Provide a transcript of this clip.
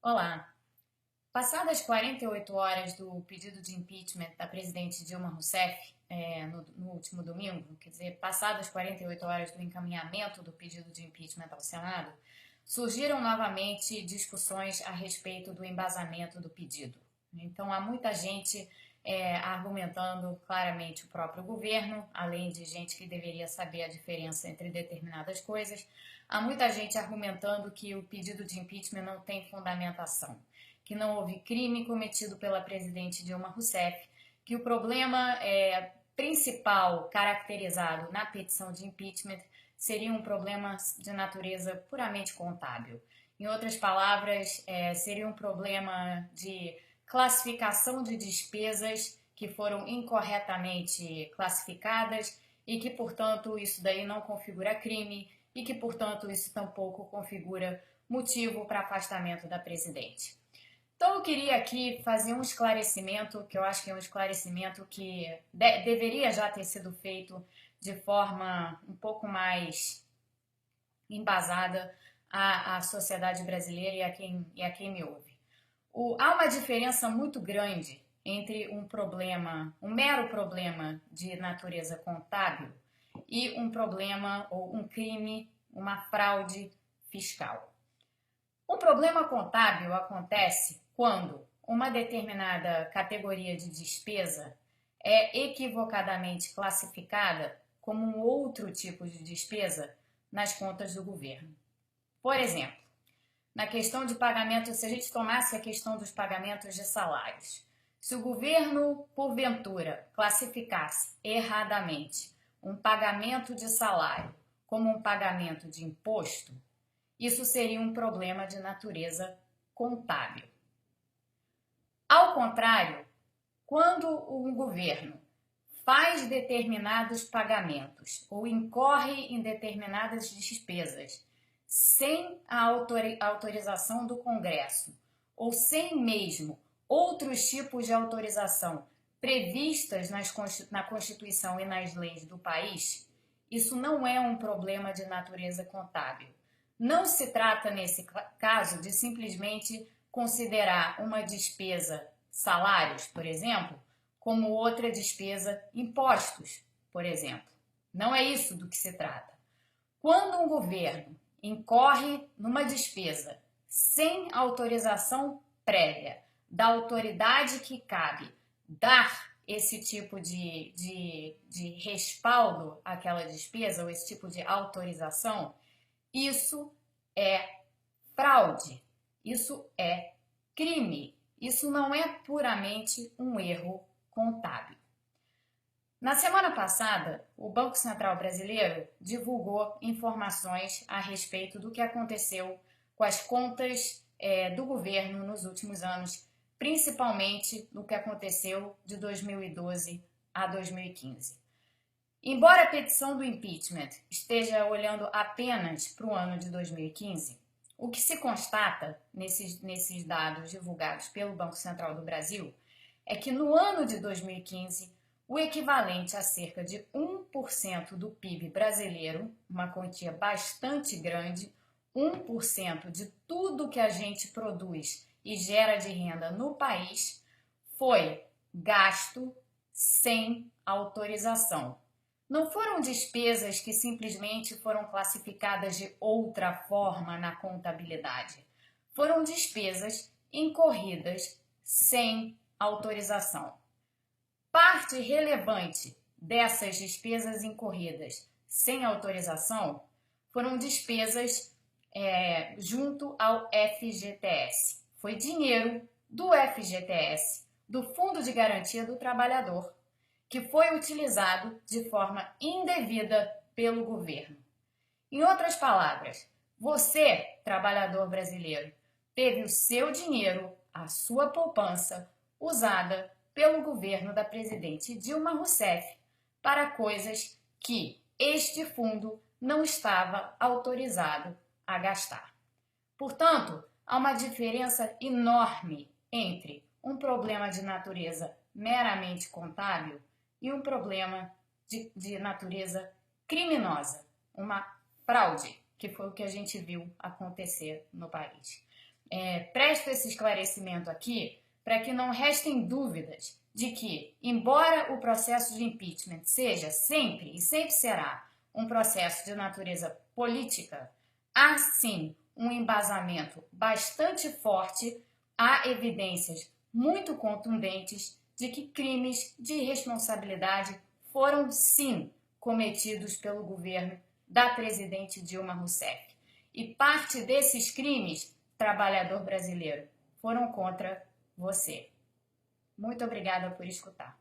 Olá. Passadas 48 horas do pedido de impeachment da presidente Dilma Rousseff, no último domingo, quer dizer, passadas 48 horas do encaminhamento do pedido de impeachment ao Senado, surgiram novamente discussões a respeito do embasamento do pedido. Então, há muita gente argumentando claramente o próprio governo, além de gente que deveria saber a diferença entre determinadas coisas. Há muita gente argumentando que o pedido de impeachment não tem fundamentação, que não houve crime cometido pela presidente Dilma Rousseff, que o problema principal caracterizado na petição de impeachment seria um problema de natureza puramente contábil. Em outras palavras, seria um problema de classificação de despesas que foram incorretamente classificadas e que, portanto, isso daí não configura crime e que, portanto, isso tampouco configura motivo para afastamento da presidente. Então, eu queria aqui fazer um esclarecimento, que eu acho que é um esclarecimento que deveria já ter sido feito de forma um pouco mais embasada à sociedade brasileira e a quem me ouve. Há uma diferença muito grande entre um mero problema de natureza contábil e um problema ou um crime, uma fraude fiscal. O problema contábil acontece quando uma determinada categoria de despesa é equivocadamente classificada como um outro tipo de despesa nas contas do governo. Por exemplo, na questão de pagamento, se a gente tomasse a questão dos pagamentos de salários, se o governo, porventura, classificasse erradamente um pagamento de salário como um pagamento de imposto, isso seria um problema de natureza contábil. Ao contrário, quando um governo faz determinados pagamentos ou incorre em determinadas despesas sem a autorização do Congresso ou sem mesmo outros tipos de autorização previstas na Constituição e nas leis do país, isso não é um problema de natureza contábil. Não se trata, nesse caso, de simplesmente considerar uma despesa, salários, por exemplo, como outra despesa, impostos, por exemplo. Não é isso do que se trata. Quando um governo incorre numa despesa sem autorização prévia da autoridade que cabe dar esse tipo de respaldo àquela despesa, ou esse tipo de autorização, isso é fraude, isso é crime, isso não é puramente um erro contábil. Na semana passada, o Banco Central Brasileiro divulgou informações a respeito do que aconteceu com as contas do governo nos últimos anos, principalmente no que aconteceu de 2012 a 2015. Embora a petição do impeachment esteja olhando apenas para o ano de 2015, o que se constata nesses dados divulgados pelo Banco Central do Brasil é que no ano de 2015, o equivalente a cerca de 1% do PIB brasileiro, uma quantia bastante grande, 1% de tudo que a gente produz e gera de renda no país, foi gasto sem autorização. Não foram despesas que simplesmente foram classificadas de outra forma na contabilidade. Foram despesas incorridas sem autorização. Parte relevante dessas despesas incorridas sem autorização foram despesas junto ao FGTS. Foi dinheiro do FGTS, do Fundo de Garantia do Trabalhador, que foi utilizado de forma indevida pelo governo. Em outras palavras, você, trabalhador brasileiro, teve o seu dinheiro, a sua poupança, usada pelo governo da presidente Dilma Rousseff para coisas que este fundo não estava autorizado a gastar. Portanto, há uma diferença enorme entre um problema de natureza meramente contábil e um problema de natureza criminosa, uma fraude, que foi o que a gente viu acontecer no país. Presto esse esclarecimento aqui para que não restem dúvidas de que, embora o processo de impeachment seja sempre e sempre será um processo de natureza política, há sim um embasamento bastante forte, há evidências muito contundentes de que crimes de irresponsabilidade foram sim cometidos pelo governo da presidente Dilma Rousseff. E parte desses crimes, trabalhador brasileiro, foram contra você. Muito obrigada por escutar.